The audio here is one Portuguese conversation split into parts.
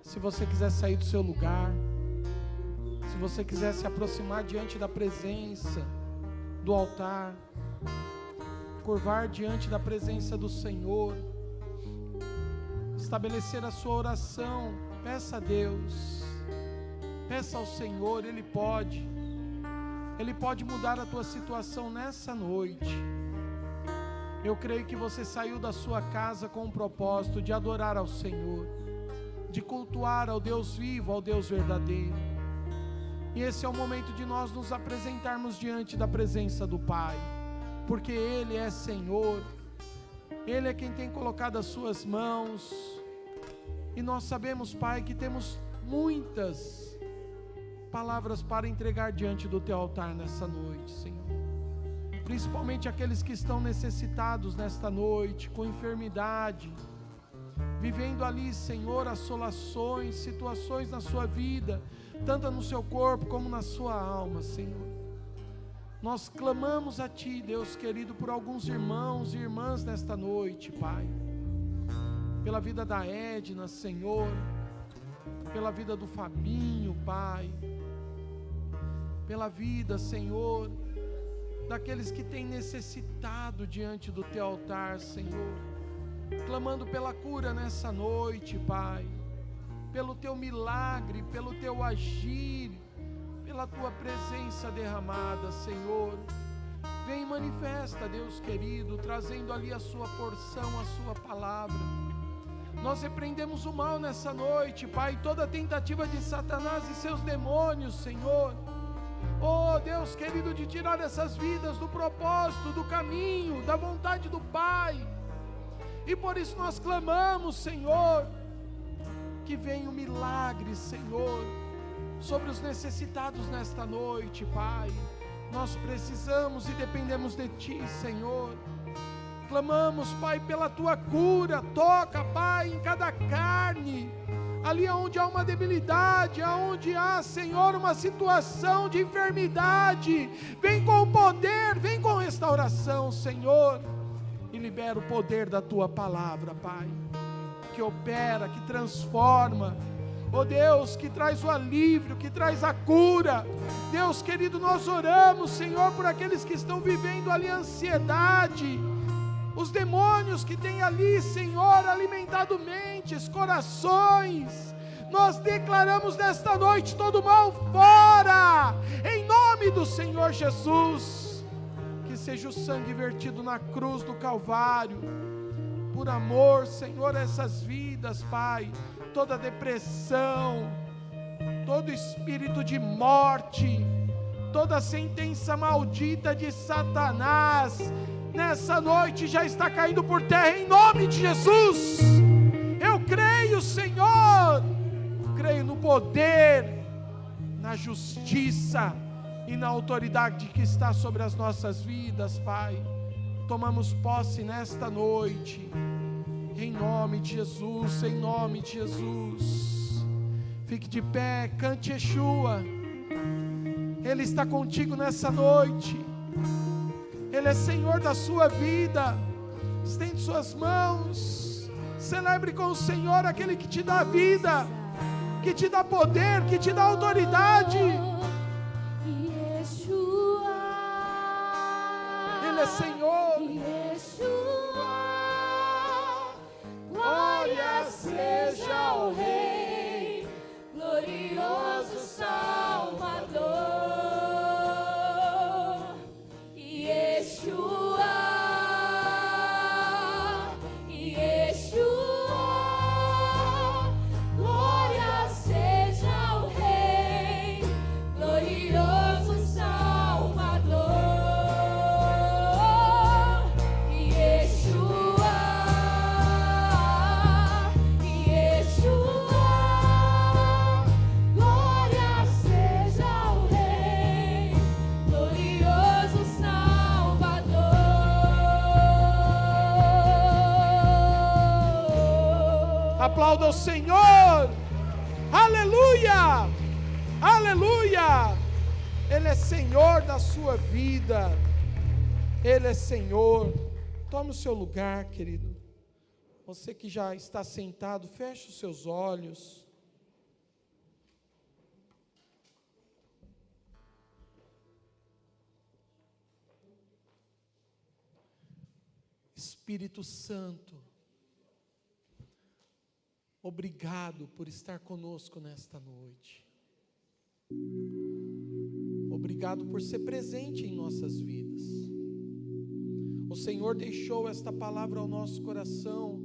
Se você quiser sair do seu lugar, se você quiser se aproximar diante da presença do altar, curvar diante da presença do Senhor, estabelecer a sua oração, peça a Deus, peça ao Senhor, Ele pode mudar a tua situação nessa noite. Eu creio que você saiu da sua casa com o propósito de adorar ao Senhor, de cultuar ao Deus vivo, ao Deus verdadeiro. E esse é o momento de nós nos apresentarmos diante da presença do Pai, porque Ele é Senhor, Ele é quem tem colocado as suas mãos, e nós sabemos, Pai, que temos muitas palavras para entregar diante do Teu altar nessa noite, Senhor. Principalmente aqueles que estão necessitados nesta noite, com enfermidade, vivendo ali, Senhor, assolações, situações na sua vida, tanto no seu corpo como na sua alma, Senhor. Nós clamamos a Ti, Deus querido, por alguns irmãos e irmãs nesta noite, Pai. Pela vida da Edna, Senhor, pela vida do Fabinho, Pai, pela vida, Senhor, daqueles que têm necessitado diante do Teu altar, Senhor, clamando pela cura nessa noite, Pai, pelo Teu milagre, pelo Teu agir, pela Tua presença derramada, Senhor. Vem e manifesta, Deus querido, trazendo ali a Sua porção, a Sua palavra. Nós repreendemos o mal nessa noite, Pai, toda tentativa de Satanás e seus demônios, Senhor. Oh Deus querido, de tirar essas vidas do propósito, do caminho, da vontade do Pai. E por isso nós clamamos, Senhor, que venha o milagre, Senhor, sobre os necessitados nesta noite, Pai. Nós precisamos e dependemos de Ti, Senhor. Clamamos, Pai, pela Tua cura. Toca, Pai, em cada carne, ali onde há uma debilidade, aonde há, Senhor, uma situação de enfermidade. Vem com o poder, vem com restauração, Senhor, e libera o poder da Tua palavra, Pai, que opera, que transforma, oh Deus, que traz o alívio, que traz a cura. Deus querido, nós oramos, Senhor, por aqueles que estão vivendo ali ansiedade, os demônios que têm ali, Senhor, alimentado mentes, corações. Nós declaramos nesta noite todo mal fora, em nome do Senhor Jesus. Que seja o sangue vertido na cruz do Calvário, por amor, Senhor, a essas vidas, Pai. Toda depressão, todo espírito de morte, toda sentença maldita de Satanás, nessa noite já está caindo por terra em nome de Jesus. Eu creio, Senhor, creio no poder, na justiça e na autoridade que está sobre as nossas vidas, Pai. Tomamos posse nesta noite, em nome de Jesus, em nome de Jesus. Fique de pé, cante Yeshua. Ele está contigo nessa noite. Ele é Senhor da sua vida. Estende suas mãos. Celebre com o Senhor, aquele que te dá vida, que te dá poder, que te dá autoridade. Ele é Senhor. Glória seja ao Rei, glorioso Salvador. Aplauda o Senhor, aleluia, aleluia. Ele é Senhor da sua vida, Ele é Senhor. Tome o seu lugar, querido. Você que já está sentado, feche os seus olhos. Espírito Santo, obrigado por estar conosco nesta noite. Obrigado por ser presente em nossas vidas. O Senhor deixou esta palavra ao nosso coração,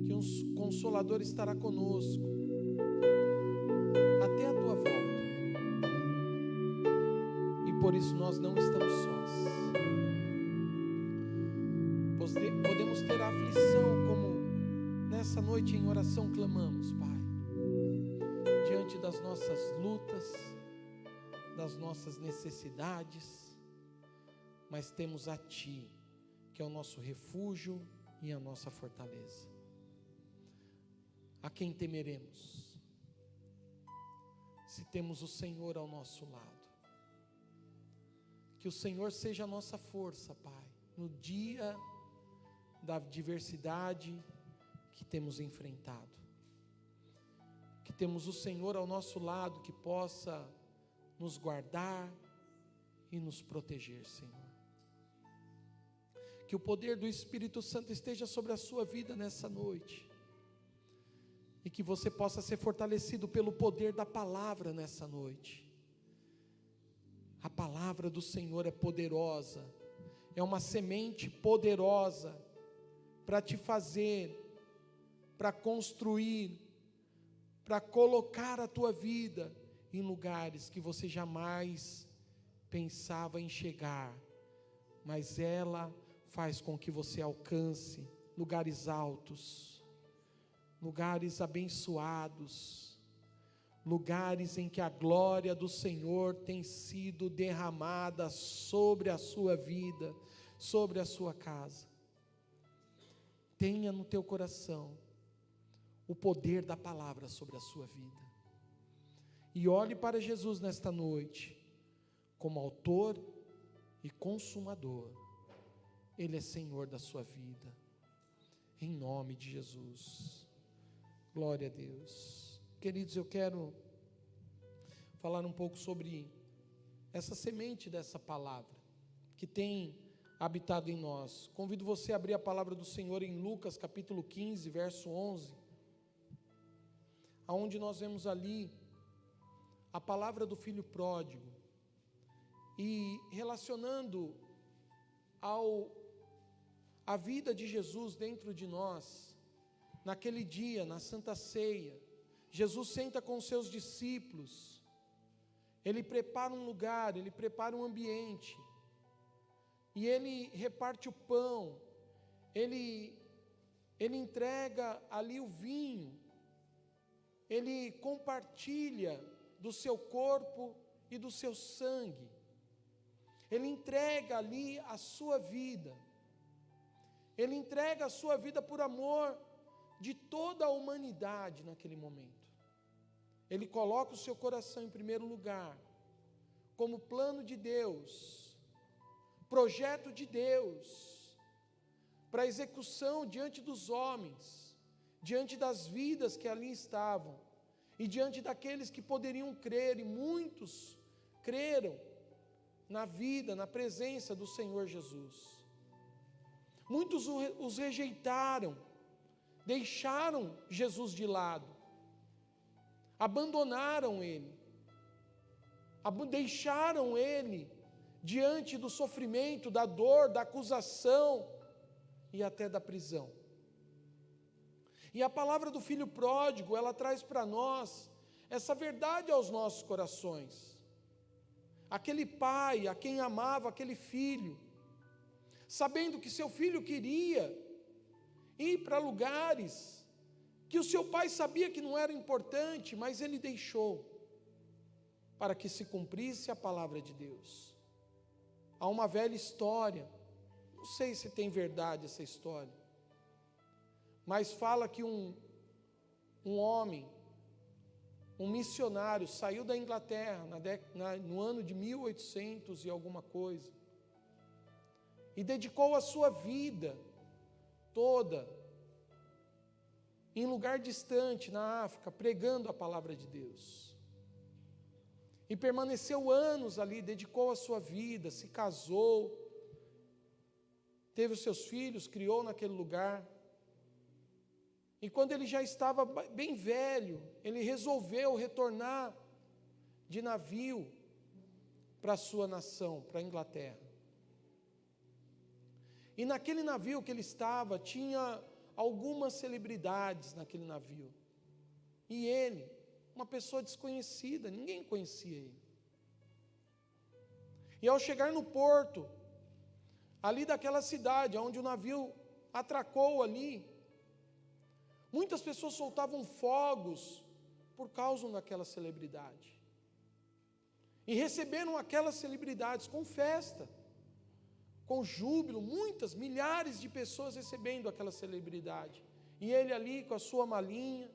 que um Consolador estará conosco até a tua volta. E por isso nós não estamos sós. Podemos ter aflição, como nessa noite em oração clamamos, Pai, diante das nossas lutas, das nossas necessidades, mas temos a Ti, que é o nosso refúgio e a nossa fortaleza. A quem temeremos, se temos o Senhor ao nosso lado? Que o Senhor seja a nossa força, Pai, no dia da adversidade que temos enfrentado. Que temos o Senhor ao nosso lado, que possa nos guardar e nos proteger, Senhor. Que o poder do Espírito Santo esteja sobre a sua vida nessa noite. E que você possa ser fortalecido pelo poder da palavra nessa noite. A palavra do Senhor é poderosa, é uma semente poderosa para te fazer, para construir, para colocar a tua vida em lugares que você jamais pensava em chegar, mas ela faz com que você alcance lugares altos, lugares abençoados, lugares em que a glória do Senhor tem sido derramada sobre a sua vida, sobre a sua casa. Tenha no teu coração o poder da palavra sobre a sua vida, e olhe para Jesus nesta noite, como autor e consumador. Ele é Senhor da sua vida, em nome de Jesus. Glória a Deus. Queridos, eu quero falar um pouco sobre essa semente dessa palavra, que tem habitado em nós. Convido você a abrir a palavra do Senhor em Lucas capítulo 15, verso 11, aonde nós vemos ali a palavra do filho pródigo, e relacionando a vida de Jesus dentro de nós. Naquele dia, na Santa Ceia, Jesus senta com os seus discípulos, Ele prepara um lugar, Ele prepara um ambiente, e Ele reparte o pão, Ele entrega ali o vinho, Ele compartilha do seu corpo e do seu sangue, Ele entrega ali a sua vida, Ele entrega a sua vida por amor de toda a humanidade naquele momento. Ele coloca o seu coração em primeiro lugar, como plano de Deus, projeto de Deus, para execução diante dos homens, diante das vidas que ali estavam, e diante daqueles que poderiam crer, e muitos creram na vida, na presença do Senhor Jesus. Muitos os rejeitaram, deixaram Jesus de lado, abandonaram Ele, deixaram Ele diante do sofrimento, da dor, da acusação e até da prisão. E a palavra do filho pródigo, ela traz para nós essa verdade aos nossos corações. Aquele pai a quem amava aquele filho, sabendo que seu filho queria ir para lugares que o seu pai sabia que não era importante, mas ele deixou para que se cumprisse a palavra de Deus. Há uma velha história, não sei se tem verdade essa história, mas fala que um homem, um missionário, saiu da Inglaterra no ano de 1800 e alguma coisa, e dedicou a sua vida toda em lugar distante na África, pregando a palavra de Deus, e permaneceu anos ali, dedicou a sua vida, se casou, teve os seus filhos, criou naquele lugar. E quando ele já estava bem velho, ele resolveu retornar de navio para a sua nação, para a Inglaterra. E naquele navio que ele estava, tinha algumas celebridades naquele navio. E ele, uma pessoa desconhecida, ninguém conhecia ele. E ao chegar no porto, ali daquela cidade, onde o navio atracou ali, muitas pessoas soltavam fogos por causa daquela celebridade. E receberam aquelas celebridades com festa, com júbilo, muitas, milhares de pessoas recebendo aquela celebridade. E ele ali com a sua malinha,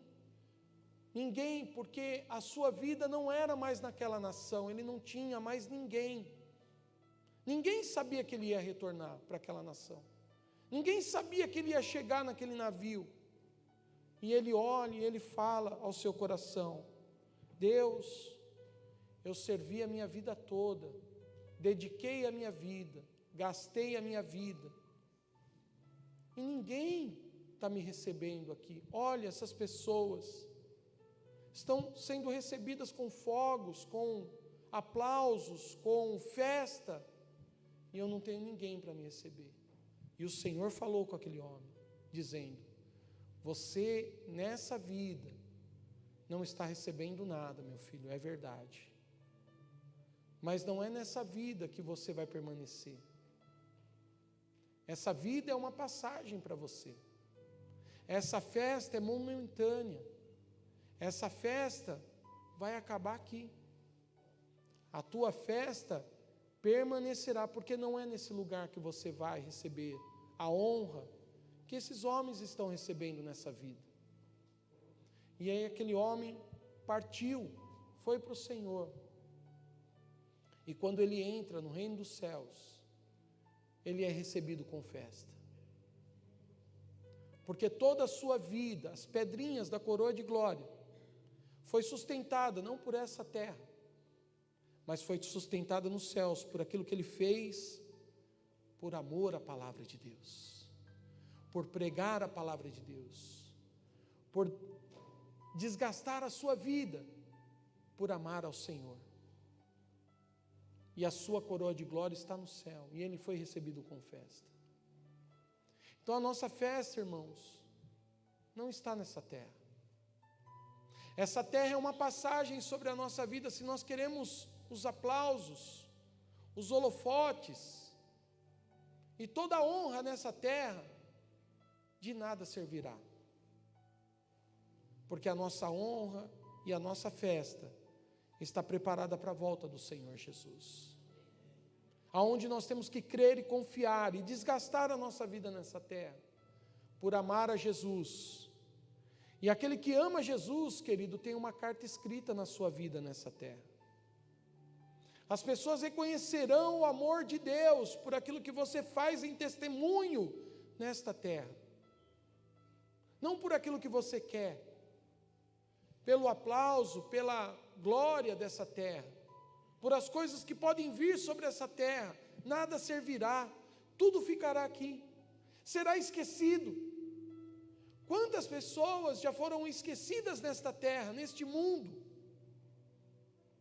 ninguém, porque a sua vida não era mais naquela nação, ele não tinha mais ninguém. Ninguém sabia que ele ia retornar para aquela nação. Ninguém sabia que ele ia chegar naquele navio. E ele olha e ele fala ao seu coração: Deus, eu servi a minha vida toda, dediquei a minha vida, gastei a minha vida, e ninguém está me recebendo aqui. Olha, essas pessoas estão sendo recebidas com fogos, com aplausos, com festa, e eu não tenho ninguém para me receber. E o Senhor falou com aquele homem, dizendo: você nessa vida não está recebendo nada, meu filho, é verdade. Mas não é nessa vida que você vai permanecer. Essa vida é uma passagem para você. Essa festa é momentânea. Essa festa vai acabar aqui. A tua festa permanecerá, porque não é nesse lugar que você vai receber a honra que esses homens estão recebendo nessa vida. E aí aquele homem partiu, foi para o Senhor. E quando ele entra no reino dos céus, ele é recebido com festa. Porque toda a sua vida, as pedrinhas da coroa de glória, foi sustentada não por essa terra, mas foi sustentada nos céus por aquilo que ele fez, por amor à palavra de Deus, por pregar a palavra de Deus, por desgastar a sua vida, por amar ao Senhor. E a sua coroa de glória está no céu, e ele foi recebido com festa. Então a nossa festa, irmãos, não está nessa terra. Essa terra é uma passagem sobre a nossa vida. Se nós queremos os aplausos, os holofotes e toda a honra nessa terra, de nada servirá. Porque a nossa honra e a nossa festa está preparada para a volta do Senhor Jesus. Aonde nós temos que crer e confiar e desgastar a nossa vida nessa terra, por amar a Jesus. E aquele que ama Jesus, querido, tem uma carta escrita na sua vida nessa terra. As pessoas reconhecerão o amor de Deus por aquilo que você faz em testemunho nesta terra. Não por aquilo que você quer, pelo aplauso, pela glória dessa terra, por as coisas que podem vir sobre essa terra, nada servirá, tudo ficará aqui, será esquecido. Quantas pessoas já foram esquecidas nesta terra, neste mundo?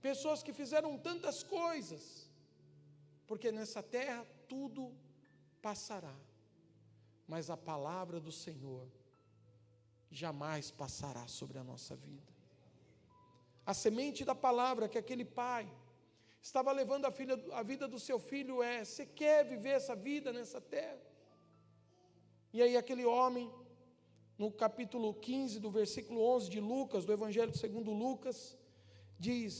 Pessoas que fizeram tantas coisas, porque nessa terra tudo passará, mas a palavra do Senhor jamais passará sobre a nossa vida. A semente da palavra que aquele pai estava levando a vida do seu filho é: você quer viver essa vida nessa terra? E aí aquele homem, no capítulo 15 do versículo 11 de Lucas, do Evangelho segundo Lucas, diz,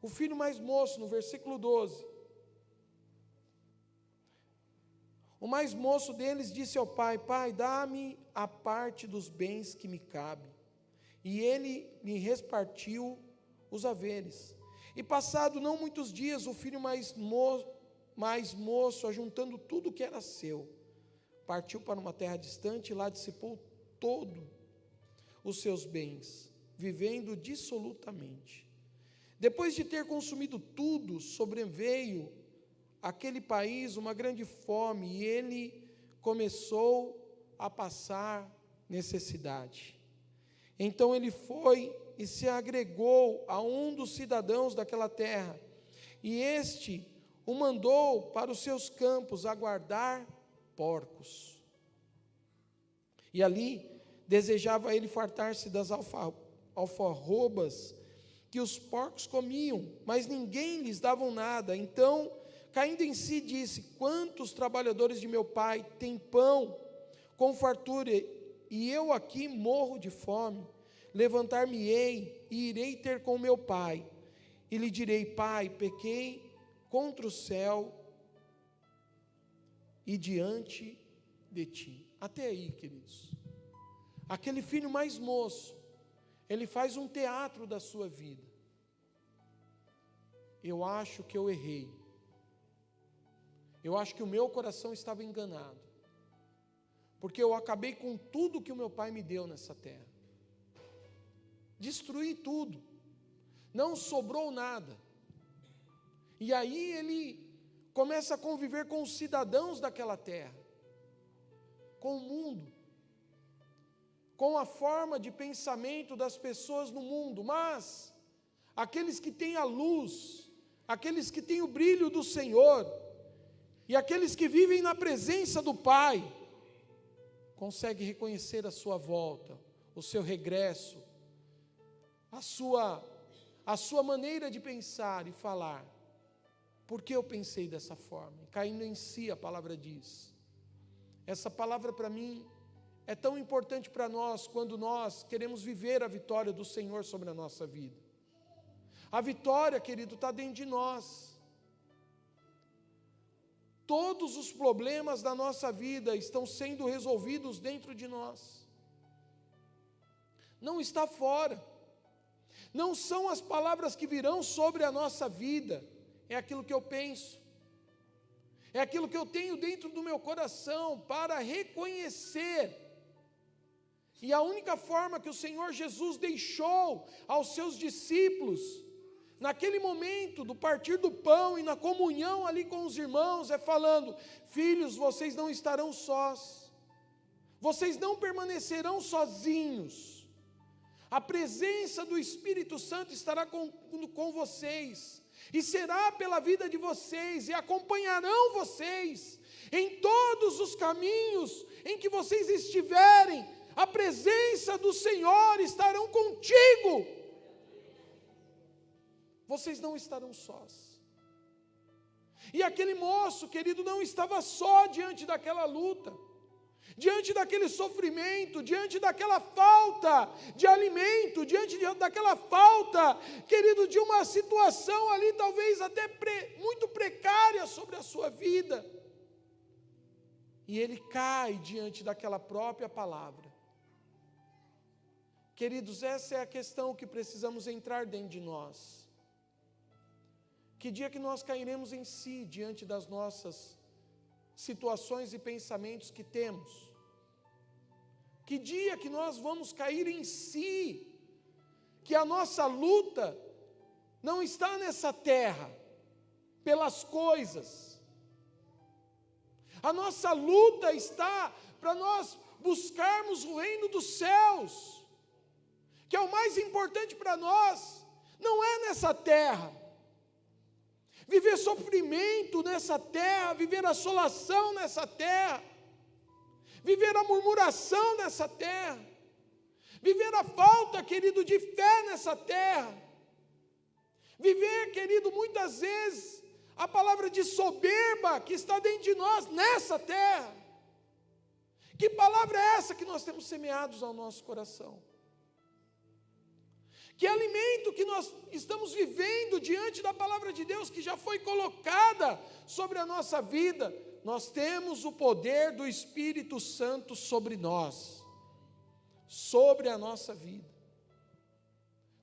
o filho mais moço, no versículo 12, o mais moço deles disse ao pai: pai, dá-me a parte dos bens que me cabe. E ele lhe repartiu os haveres. E passado não muitos dias, o filho mais moço, ajuntando tudo que era seu, partiu para uma terra distante e lá dissipou todo os seus bens, vivendo dissolutamente. Depois de ter consumido tudo, sobreveio àquele país uma grande fome, e ele começou a passar necessidade. Então ele foi e se agregou a um dos cidadãos daquela terra, e este o mandou para os seus campos a guardar porcos. E ali desejava ele fartar-se das alfarrobas que os porcos comiam, mas ninguém lhes dava nada. Então, caindo em si, disse: quantos trabalhadores de meu pai têm pão com fartura, e eu aqui morro de fome? Levantar-me-ei e irei ter com meu pai, e lhe direi: pai, pequei contra o céu e diante de ti. Até aí, queridos. Aquele filho mais moço, ele faz um teatro da sua vida. Eu acho que eu errei. Eu acho que o meu coração estava enganado. Porque eu acabei com tudo que o meu pai me deu nessa terra. Destruí tudo. Não sobrou nada. E aí ele começa a conviver com os cidadãos daquela terra, com o mundo, com a forma de pensamento das pessoas no mundo, mas aqueles que têm a luz, aqueles que têm o brilho do Senhor, e aqueles que vivem na presença do Pai, conseguem reconhecer a sua volta, o seu regresso, a sua maneira de pensar e falar. Por que eu pensei dessa forma? Caindo em si, a palavra diz. Essa palavra para mim é tão importante para nós quando nós queremos viver a vitória do Senhor sobre a nossa vida. A vitória, querido, está dentro de nós. Todos os problemas da nossa vida estão sendo resolvidos dentro de nós. Não está fora. Não são as palavras que virão sobre a nossa vida. É aquilo que eu penso, é aquilo que eu tenho dentro do meu coração para reconhecer. E a única forma que o Senhor Jesus deixou aos seus discípulos, naquele momento do partir do pão e na comunhão ali com os irmãos, é falando: filhos, vocês não estarão sós, vocês não permanecerão sozinhos, a presença do Espírito Santo estará com vocês, e será pela vida de vocês, e acompanharão vocês em todos os caminhos em que vocês estiverem. A presença do Senhor estarão contigo. Vocês não estarão sós. E aquele moço, querido, não estava só diante daquela luta, diante daquele sofrimento, diante daquela falta de alimento, diante daquela falta, querido, de uma situação ali talvez até muito precária sobre a sua vida. E ele cai diante daquela própria palavra. Queridos, essa é a questão que precisamos entrar dentro de nós. Que dia que nós cairemos em si diante das nossas situações e pensamentos que temos? Que dia que nós vamos cair em si, que a nossa luta não está nessa terra, pelas coisas. A nossa luta está para nós buscarmos o reino dos céus, que é o mais importante para nós, não é nessa terra. Viver sofrimento nessa terra, viver assolação nessa terra, viver a murmuração nessa terra, viver a falta, querido, de fé nessa terra, viver, querido, muitas vezes, a palavra de soberba que está dentro de nós nessa terra. Que palavra é essa que nós temos semeados ao nosso coração? Que alimento que nós estamos vivendo diante da palavra de Deus que já foi colocada sobre a nossa vida? Nós temos o poder do Espírito Santo sobre nós, sobre a nossa vida.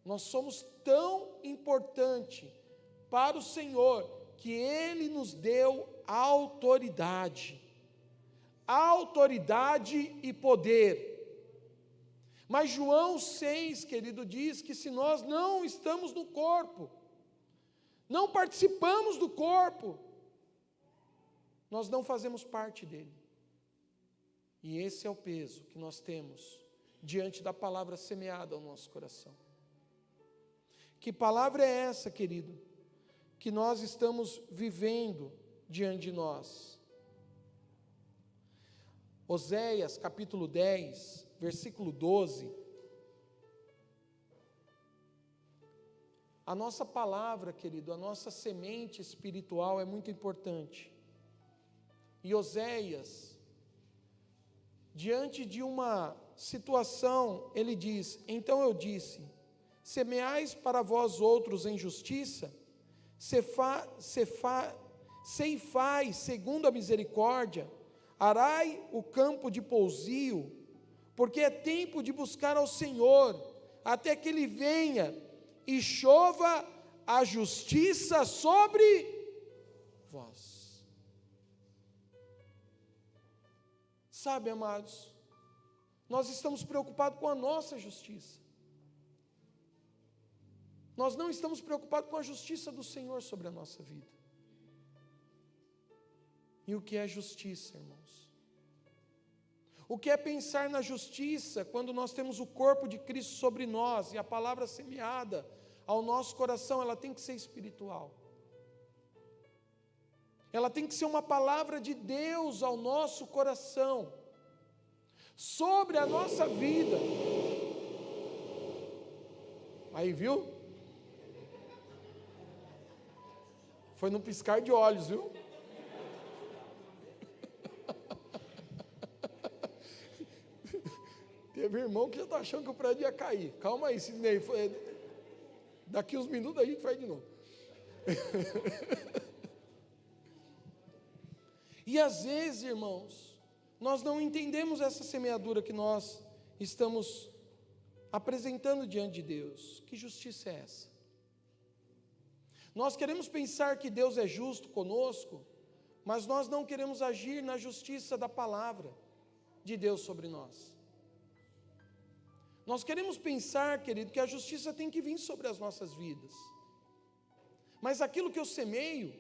Nós somos tão importante para o Senhor que Ele nos deu autoridade e poder. Mas João 6, querido, diz que se nós não estamos no corpo, não participamos do corpo, nós não fazemos parte dele. E esse é o peso que nós temos diante da palavra semeada ao nosso coração. Que palavra é essa, querido, que nós estamos vivendo diante de nós? Oséias, capítulo 10, versículo 12. A nossa palavra, querido, a nossa semente espiritual é muito importante. E Oséias, diante de uma situação, ele diz: então eu disse, semeais para vós outros em justiça, ceifai segundo a misericórdia, arai o campo de pousio, porque é tempo de buscar ao Senhor, até que Ele venha e chova a justiça sobre vós. Sabe, amados, nós estamos preocupados com a nossa justiça. Nós não estamos preocupados com a justiça do Senhor sobre a nossa vida. E o que é justiça, irmãos? O que é pensar na justiça quando nós temos o corpo de Cristo sobre nós e a palavra semeada ao nosso coração, ela tem que ser espiritual. Ela tem que ser uma palavra de Deus ao nosso coração, sobre a nossa vida. Aí, viu? Foi num piscar de olhos, viu? Teve irmão que já está achando que o prédio ia cair. Calma aí, Sidney. Daqui uns minutos a gente faz de novo. E às vezes, irmãos, nós não entendemos essa semeadura que nós estamos apresentando diante de Deus. Que justiça é essa? Nós queremos pensar que Deus é justo conosco, mas nós não queremos agir na justiça da palavra de Deus sobre nós. Nós queremos pensar, querido, que a justiça tem que vir sobre as nossas vidas. Mas aquilo que eu semeio,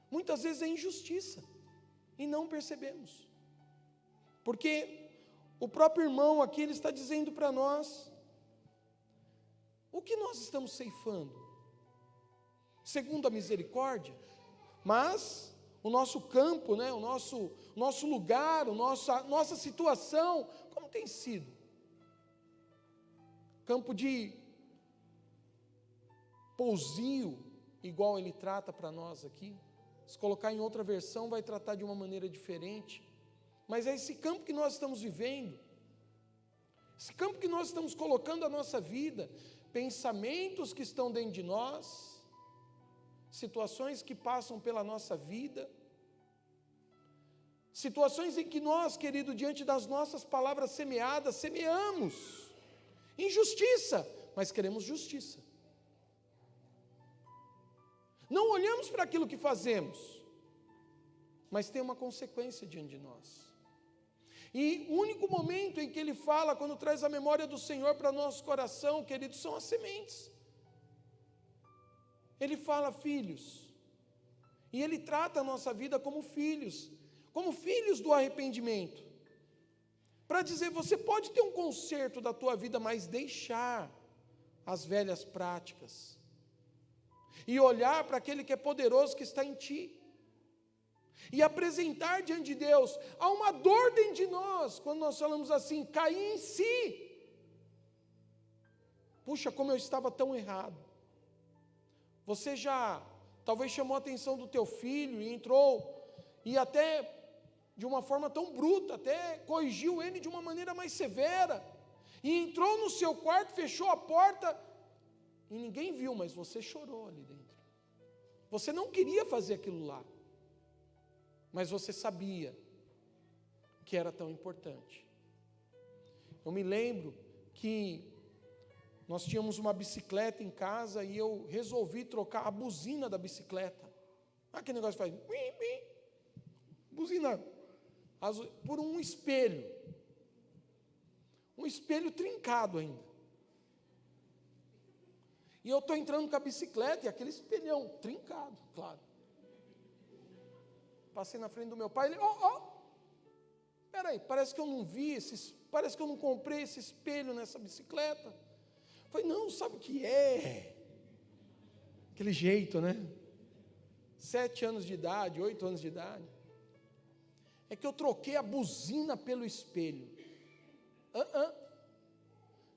muitas vezes é injustiça, e não percebemos. Porque o próprio irmão aqui, ele está dizendo para nós, o que nós estamos ceifando? Segundo a misericórdia, mas o nosso campo, né, o nosso lugar, a nossa situação, como tem sido? Campo de pousio, igual ele trata para nós aqui. Se colocar em outra versão, vai tratar de uma maneira diferente. Mas é esse campo que nós estamos vivendo, esse campo que nós estamos colocando a nossa vida, pensamentos que estão dentro de nós, situações que passam pela nossa vida, situações em que nós, querido, diante das nossas palavras semeadas, semeamos injustiça, mas queremos justiça. Não olhamos para aquilo que fazemos, mas tem uma consequência diante de nós. E o único momento em que ele fala, quando traz a memória do Senhor para nosso coração, querido, são as sementes. Ele fala, filhos, e ele trata a nossa vida como filhos do arrependimento. Para dizer, você pode ter um conserto da tua vida, mas deixar as velhas práticas e olhar para aquele que é poderoso que está em ti e apresentar diante de Deus. Há uma dor dentro de nós quando nós falamos assim, cair em si. Puxa, como eu estava tão errado. Você já talvez chamou a atenção do teu filho e entrou e até de uma forma tão bruta, até corrigiu ele de uma maneira mais severa, e entrou no seu quarto, fechou a porta, e ninguém viu, mas você chorou ali dentro. Você não queria fazer aquilo lá, mas você sabia que era tão importante. Eu me lembro que nós tínhamos uma bicicleta em casa, e eu resolvi trocar a buzina da bicicleta. Aquele negócio que faz, buzina, por um espelho trincado ainda. E eu estou entrando com a bicicleta, e aquele espelhão trincado, claro. Passei na frente do meu pai, ele, Peraí, parece que eu não vi, parece que eu não comprei esse espelho nessa bicicleta. Eu falei, não, sabe o que é? Aquele jeito, né? 7 anos de idade, 8 anos de idade. É que eu troquei a buzina pelo espelho.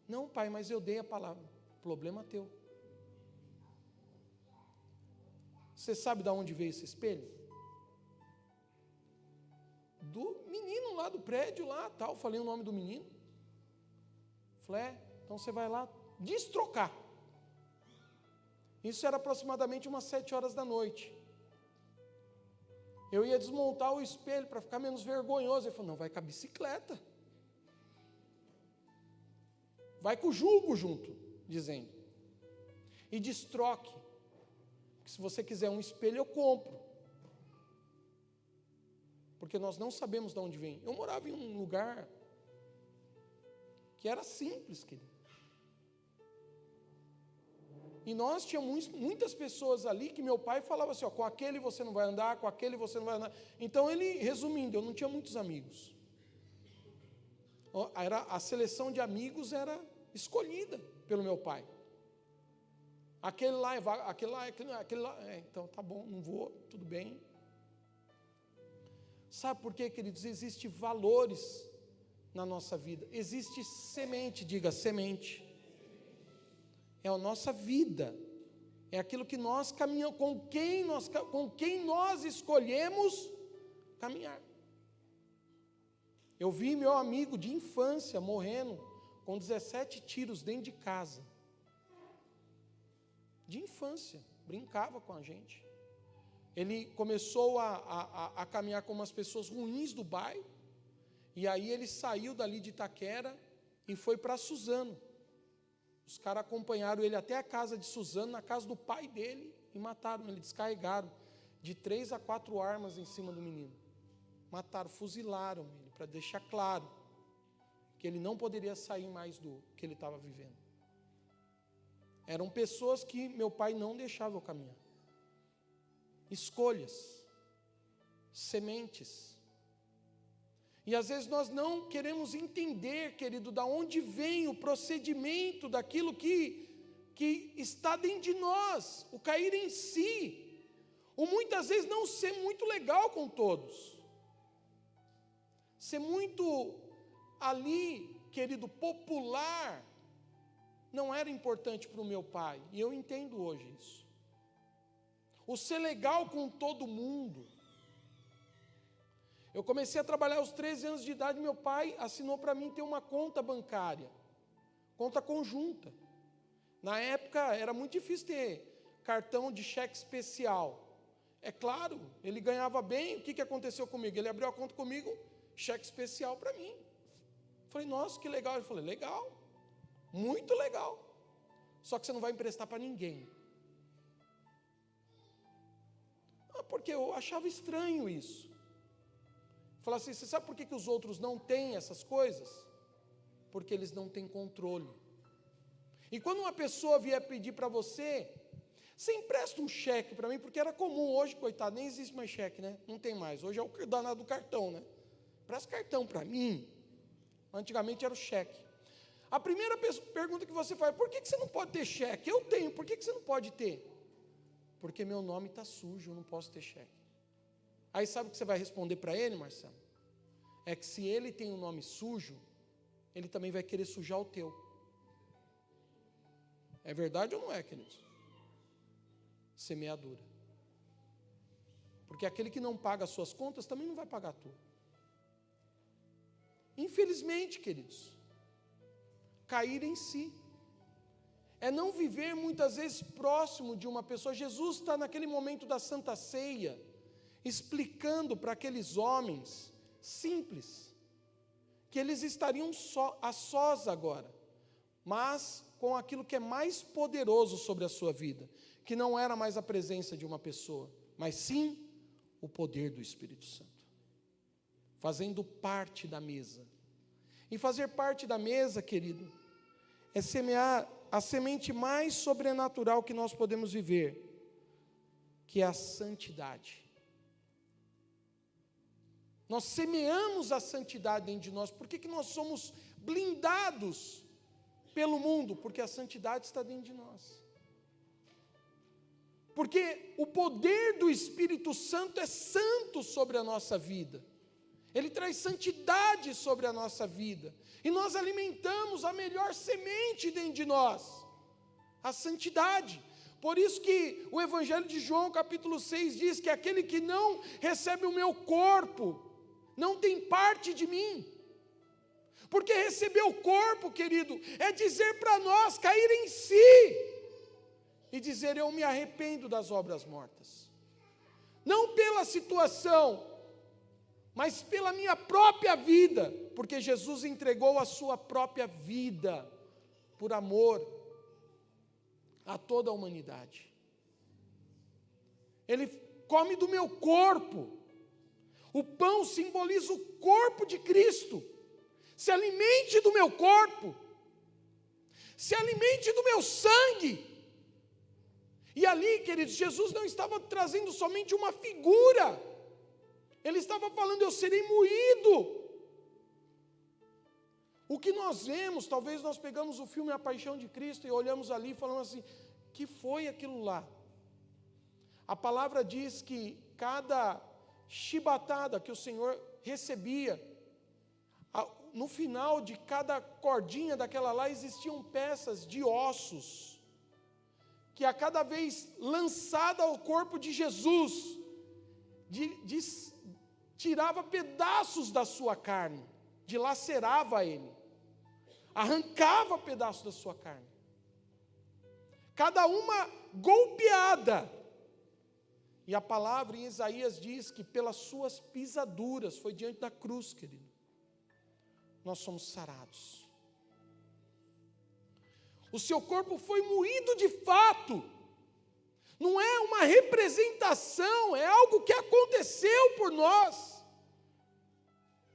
Não, pai, mas eu dei a palavra. Problema teu. Você sabe de onde veio esse espelho? Do menino lá do prédio lá, tal. Falei o nome do menino. Falei, então você vai lá destrocar. Isso era aproximadamente umas 7 horas da noite. Eu ia desmontar o espelho para ficar menos vergonhoso. Ele falou, não, vai com a bicicleta. Vai com o jugo junto, dizendo. E destroque. Porque se você quiser um espelho, eu compro. Porque nós não sabemos de onde vem. Eu morava em um lugar que era simples, querido. E nós tínhamos muitas pessoas ali que meu pai falava assim, ó, com aquele você não vai andar, com aquele você não vai andar. Então ele, resumindo, eu não tinha muitos amigos. A seleção de amigos era escolhida pelo meu pai. Aquele lá, então tá bom, não vou, tudo bem. Sabe por quê, queridos? Existem valores na nossa vida. Existe semente, diga semente. É a nossa vida. É aquilo que nós caminhamos, com quem nós escolhemos caminhar. Eu vi meu amigo de infância morrendo com 17 tiros dentro de casa. De infância, brincava com a gente. Ele começou a caminhar com umas pessoas ruins do bairro, e aí ele saiu dali de Itaquera e foi para Suzano. Os caras acompanharam ele até a casa de Suzano, na casa do pai dele, e mataram ele, descarregaram de 3 a 4 armas em cima do menino. Mataram, fuzilaram ele, para deixar claro que ele não poderia sair mais do que ele estava vivendo. Eram pessoas que meu pai não deixava eu caminhar. Escolhas, sementes. E às vezes nós não queremos entender, querido, da onde vem o procedimento daquilo que está dentro de nós, o cair em si, o muitas vezes não ser muito legal com todos, ser muito ali, querido, popular, não era importante para o meu pai, e eu entendo hoje isso. O ser legal com todo mundo. Eu comecei a trabalhar aos 13 anos de idade, meu pai assinou para mim ter uma conta bancária, conta conjunta. Na época era muito difícil ter cartão de cheque especial. É claro, ele ganhava bem, o que aconteceu comigo? Ele abriu a conta comigo, cheque especial para mim. Falei, nossa, que legal. Ele falou, legal, muito legal. Só que você não vai emprestar para ninguém. Porque eu achava estranho isso. Falar assim, você sabe por que os outros não têm essas coisas? Porque eles não têm controle. E quando uma pessoa vier pedir para você, você empresta um cheque para mim, porque era comum hoje, coitado, nem existe mais cheque, né? Não tem mais, hoje é o danado do cartão, né? Empresta cartão para mim. Antigamente era o cheque. A primeira pergunta que você faz, por que você não pode ter cheque? Eu tenho, por que você não pode ter? Porque meu nome está sujo, eu não posso ter cheque. Aí sabe o que você vai responder para ele, Marcelo? É que se ele tem um nome sujo, ele também vai querer sujar o teu. É verdade ou não é, queridos? Semeadura. Porque aquele que não paga as suas contas também não vai pagar a tua. Infelizmente, queridos, cair em si. É não viver muitas vezes próximo de uma pessoa. Jesus está naquele momento da Santa Ceia, explicando para aqueles homens simples, que eles estariam a sós agora, mas com aquilo que é mais poderoso sobre a sua vida, que não era mais a presença de uma pessoa, mas sim o poder do Espírito Santo, fazendo parte da mesa. E fazer parte da mesa, querido, é semear a semente mais sobrenatural que nós podemos viver, que é a santidade. Nós semeamos a santidade dentro de nós. Por que nós somos blindados pelo mundo? Porque a santidade está dentro de nós. Porque o poder do Espírito Santo é santo sobre a nossa vida. Ele traz santidade sobre a nossa vida. E nós alimentamos a melhor semente dentro de nós, a santidade. Por isso que o Evangelho de João, capítulo 6, diz que aquele que não recebe o meu corpo, não tem parte de mim. Porque receber o corpo, querido, é dizer para nós cair em si e dizer: eu me arrependo das obras mortas. Não pela situação, mas pela minha própria vida, porque Jesus entregou a sua própria vida por amor a toda a humanidade. Ele come do meu corpo. O pão simboliza o corpo de Cristo. Se alimente do meu corpo, se alimente do meu sangue. E ali, queridos, Jesus não estava trazendo somente uma figura, Ele estava falando: eu serei moído. O que nós vemos, talvez nós pegamos o filme A Paixão de Cristo e olhamos ali e falamos assim: que foi aquilo lá? A palavra diz que cada chibatada que o Senhor recebia, no final de cada cordinha daquela lá existiam peças de ossos, que a cada vez lançada ao corpo de Jesus, tirava pedaços da sua carne, dilacerava ele, arrancava pedaços da sua carne. Cada uma golpeada. E a palavra em Isaías diz que pelas suas pisaduras, foi diante da cruz, querido, nós somos sarados. O seu corpo foi moído de fato. Não é uma representação, é algo que aconteceu por nós.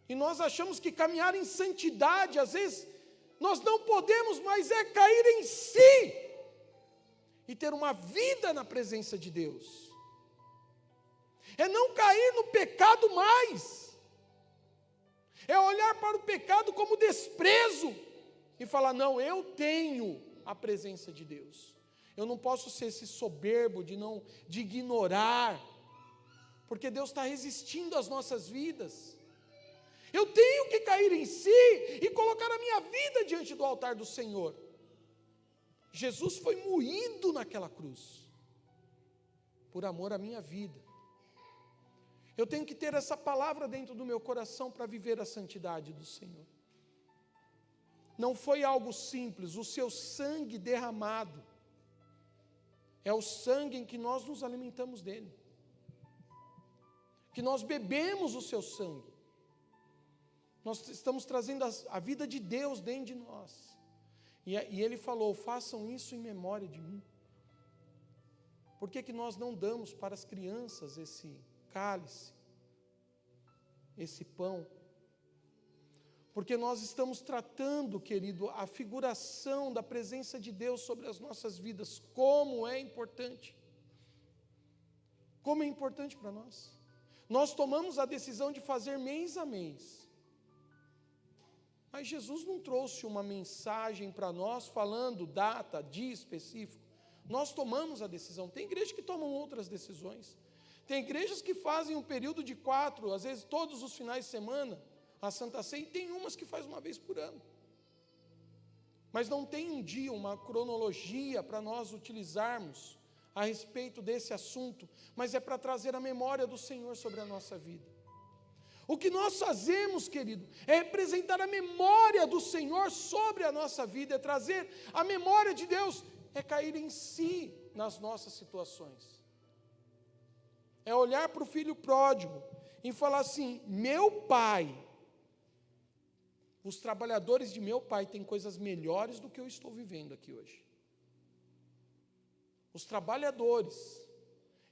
E nós achamos que caminhar em santidade, às vezes, nós não podemos, mas é cair em si e ter uma vida na presença de Deus. É não cair no pecado mais. É olhar para o pecado como desprezo e falar: não, eu tenho a presença de Deus. Eu não posso ser esse soberbo de ignorar, porque Deus está resistindo às nossas vidas. Eu tenho que cair em si e colocar a minha vida diante do altar do Senhor. Jesus foi moído naquela cruz, por amor à minha vida. Eu tenho que ter essa palavra dentro do meu coração para viver a santidade do Senhor. Não foi algo simples, o seu sangue derramado é o sangue em que nós nos alimentamos dele, que nós bebemos o seu sangue. Nós estamos trazendo a vida de Deus dentro de nós. E ele falou: façam isso em memória de mim. Por que nós não damos para as crianças esse cálice, esse pão? Porque nós estamos tratando, querido, a figuração da presença de Deus sobre as nossas vidas. Como é importante. Como é importante para nós. Nós tomamos a decisão de fazer mês a mês. Mas Jesus não trouxe uma mensagem para nós falando data, dia específico. Nós tomamos a decisão. Tem igrejas que tomam outras decisões. Tem igrejas que fazem um período de 4, às vezes todos os finais de semana, a Santa Ceia, e tem umas que faz uma vez por ano. Mas não tem um dia, uma cronologia para nós utilizarmos a respeito desse assunto, mas é para trazer a memória do Senhor sobre a nossa vida. O que nós fazemos, querido, é representar a memória do Senhor sobre a nossa vida, é trazer a memória de Deus, é cair em si nas nossas situações. É olhar para o filho pródigo e falar assim: meu pai, os trabalhadores de meu pai têm coisas melhores do que eu estou vivendo aqui hoje. Os trabalhadores.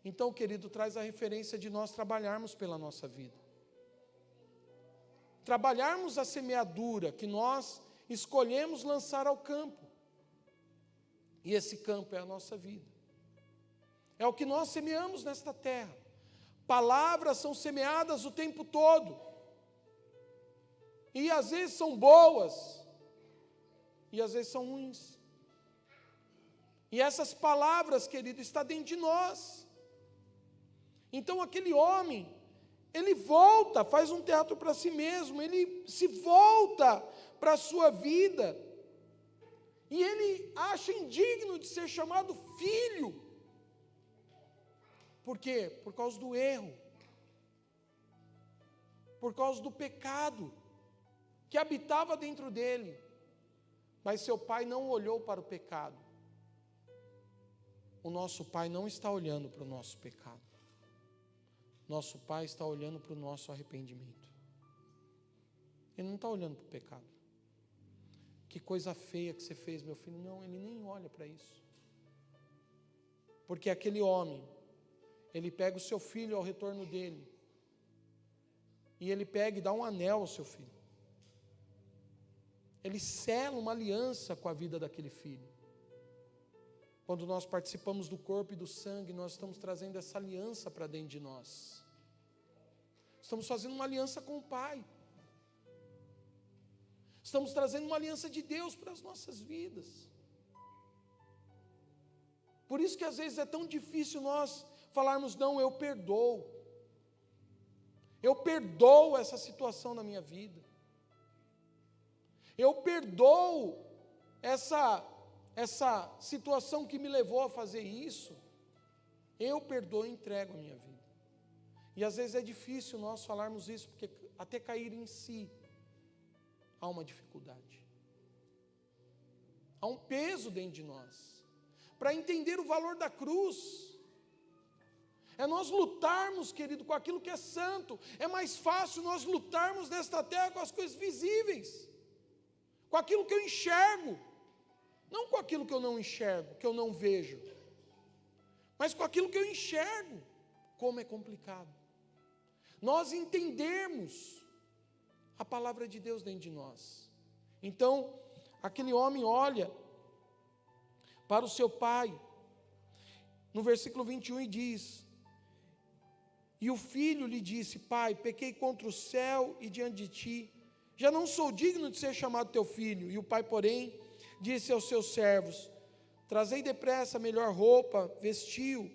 Então, querido, traz a referência de nós trabalharmos pela nossa vida. Trabalharmos a semeadura que nós escolhemos lançar ao campo. E esse campo é a nossa vida. É o que nós semeamos nesta terra. Palavras são semeadas o tempo todo. E às vezes são boas, e às vezes são ruins. E essas palavras, querido, estão dentro de nós. Então aquele homem, ele volta, faz um teatro para si mesmo, ele se volta para a sua vida, e ele acha indigno de ser chamado filho. Por quê? Por causa do erro, por causa do pecado que habitava dentro dele. Mas seu pai não olhou para o pecado. O nosso pai não está olhando para o nosso pecado. Nosso pai está olhando para o nosso arrependimento. Ele não está olhando para o pecado. Que coisa feia que você fez, meu filho. Não, ele nem olha para isso. Porque aquele homem, ele pega o seu filho ao retorno dele, e ele pega e dá um anel ao seu filho. Ele sela uma aliança com a vida daquele filho. Quando nós participamos do corpo e do sangue, nós estamos trazendo essa aliança para dentro de nós. Estamos fazendo uma aliança com o Pai. Estamos trazendo uma aliança de Deus para as nossas vidas. Por isso que às vezes é tão difícil nós falarmos, não, eu perdoo. Eu perdoo essa situação na minha vida. Eu perdoo essa situação que me levou a fazer isso. Eu perdoo e entrego a minha vida. E às vezes é difícil nós falarmos isso, porque até cair em si há uma dificuldade. Há um peso dentro de nós. Para entender o valor da cruz, é nós lutarmos, querido, com aquilo que é santo. É mais fácil nós lutarmos nesta terra com as coisas visíveis, com aquilo que eu enxergo, não com aquilo que eu não enxergo, que eu não vejo, mas com aquilo que eu enxergo. Como é complicado nós entendermos a palavra de Deus dentro de nós. Então, aquele homem olha para o seu pai, no versículo 21, e diz: e o filho lhe disse, pai, pequei contra o céu e diante de ti, já não sou digno de ser chamado teu filho. E o pai, porém, disse aos seus servos, trazei depressa a melhor roupa, vestiu,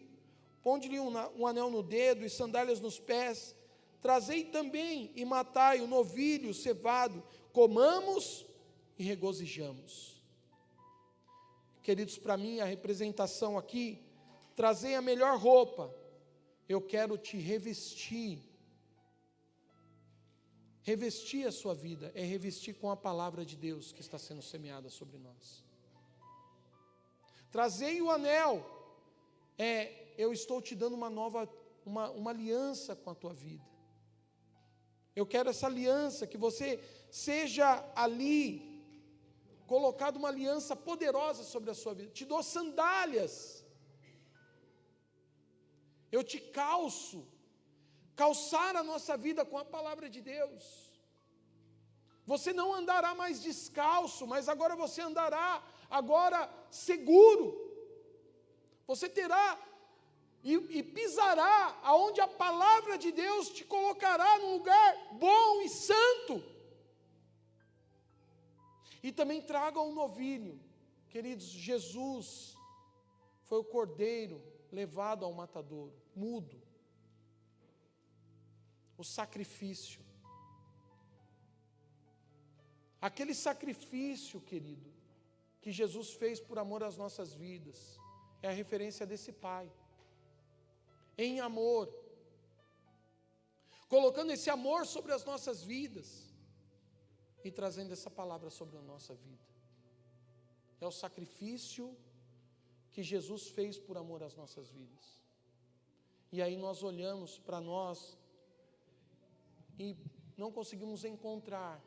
ponde-lhe um anel no dedo e sandálias nos pés, trazei também e matai o novilho cevado, comamos e regozijamos. Queridos, para mim a representação aqui, trazei a melhor roupa, eu quero te revestir. Revestir a sua vida é revestir com a palavra de Deus que está sendo semeada sobre nós. Trazei o anel, eu estou te dando uma aliança com a tua vida. Eu quero essa aliança, que você seja ali, colocado uma aliança poderosa sobre a sua vida. Te dou sandálias, eu te calço, calçar a nossa vida com a palavra de Deus. Você não andará mais descalço, mas agora você andará seguro. Você terá e pisará aonde a palavra de Deus te colocará num lugar bom e santo. E também traga um novilho. Queridos, Jesus foi o cordeiro levado ao matadouro, mudo. O sacrifício. Aquele sacrifício, querido, que Jesus fez por amor às nossas vidas, é a referência desse Pai. Em amor, colocando esse amor sobre as nossas vidas e trazendo essa palavra sobre a nossa vida. É o sacrifício que Jesus fez por amor às nossas vidas. E aí nós olhamos para nós e não conseguimos encontrar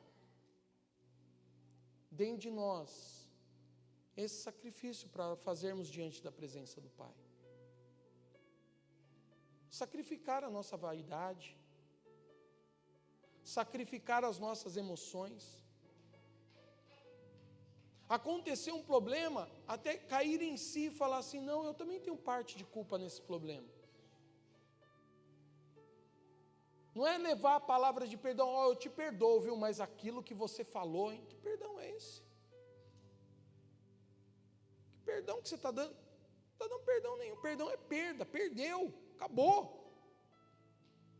dentro de nós esse sacrifício para fazermos diante da presença do Pai. Sacrificar a nossa vaidade, sacrificar as nossas emoções. Acontecer um problema, até cair em si e falar assim, não, eu também tenho parte de culpa nesse problema. Não é levar a palavra de perdão, eu te perdoo, viu? Mas aquilo que você falou, hein? Que perdão é esse? Que perdão que você está dando? Não está dando perdão nenhum. Perdão é perda, perdeu, acabou.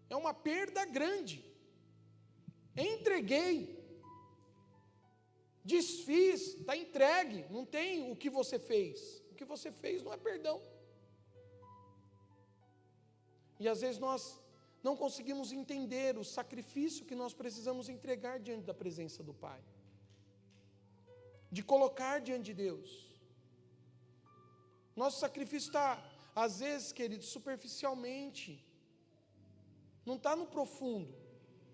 É uma perda grande. Entreguei. Desfiz, está entregue. Não tem o que você fez. O que você fez não é perdão. E às vezes nós não conseguimos entender o sacrifício que nós precisamos entregar diante da presença do Pai. De colocar diante de Deus. Nosso sacrifício está, às vezes, querido, superficialmente. Não está no profundo.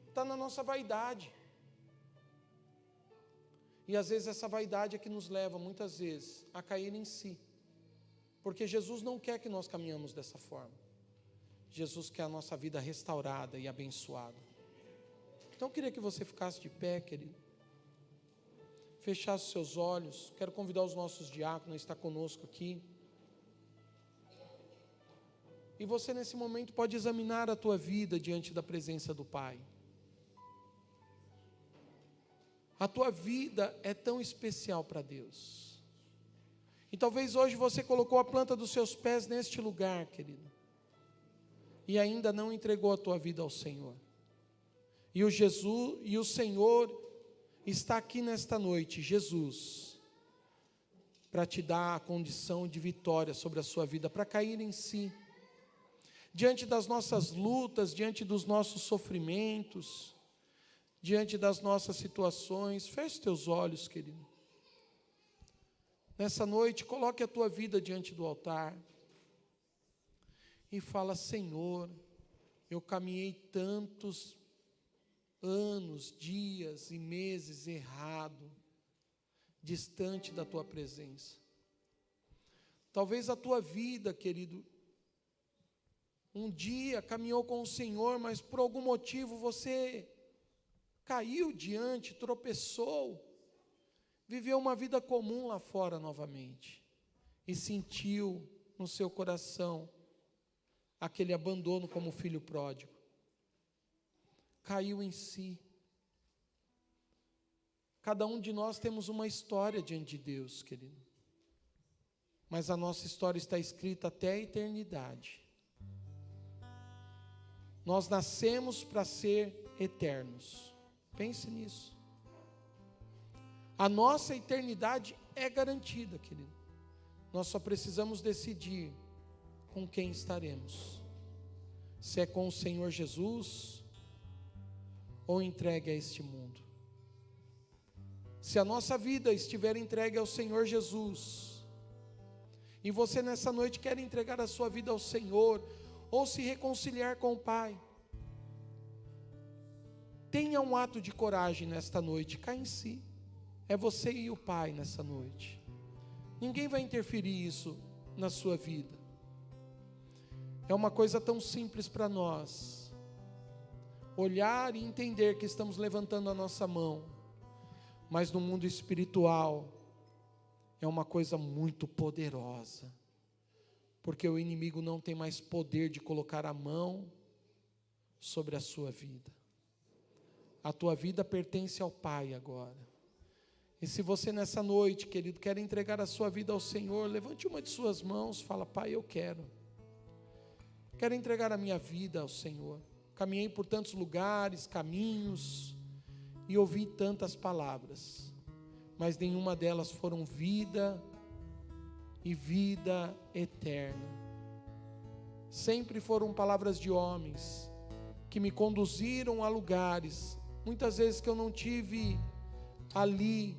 Está na nossa vaidade. E às vezes essa vaidade é que nos leva, muitas vezes, a cair em si. Porque Jesus não quer que nós caminhamos dessa forma. Jesus quer a nossa vida restaurada e abençoada. Então eu queria que você ficasse de pé, querido. Fechasse os seus olhos. Quero convidar os nossos diáconos a estar conosco aqui. E você nesse momento pode examinar a tua vida diante da presença do Pai. A tua vida é tão especial para Deus. E talvez hoje você colocou a planta dos seus pés neste lugar, querido. E ainda não entregou a tua vida ao Senhor. E o Senhor está aqui nesta noite, Jesus, para te dar a condição de vitória sobre a sua vida, para cair em si. Diante das nossas lutas, diante dos nossos sofrimentos, diante das nossas situações, feche teus olhos, querido. Nessa noite, coloque a tua vida diante do altar. E fala: Senhor, eu caminhei tantos anos, dias e meses errado, distante da tua presença. Talvez a tua vida, querido, um dia caminhou com o Senhor, mas por algum motivo você caiu diante, tropeçou, viveu uma vida comum lá fora novamente, e sentiu no seu coração aquele abandono como filho pródigo. Caiu em si. Cada um de nós temos uma história diante de Deus, querido. Mas a nossa história está escrita até a eternidade. Nós nascemos para ser eternos. Pense nisso. A nossa eternidade é garantida, querido. Nós só precisamos decidir com quem estaremos. Se é com o Senhor Jesus ou entregue a este mundo. Se a nossa vida estiver entregue ao Senhor Jesus, e você nessa noite quer entregar a sua vida ao Senhor, ou se reconciliar com o Pai, tenha um ato de coragem nesta noite, cá em si. É você e o Pai nessa noite. Ninguém vai interferir isso na sua vida. É uma coisa tão simples para nós. Olhar e entender que estamos levantando a nossa mão. Mas no mundo espiritual, é uma coisa muito poderosa. Porque o inimigo não tem mais poder de colocar a mão sobre a sua vida. A tua vida pertence ao Pai agora. E se você nessa noite, querido, quer entregar a sua vida ao Senhor, levante uma de suas mãos, fala: Pai, eu quero entregar a minha vida ao Senhor. Caminhei por tantos lugares, caminhos, e ouvi tantas palavras, mas nenhuma delas foram vida e vida eterna. Sempre foram palavras de homens, que me conduziram a lugares, muitas vezes que eu não tive ali,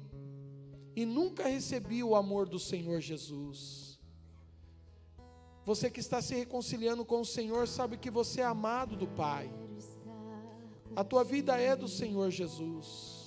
e nunca recebi o amor do Senhor Jesus. Você que está se reconciliando com o Senhor, sabe que você é amado do Pai. A tua vida é do Senhor Jesus.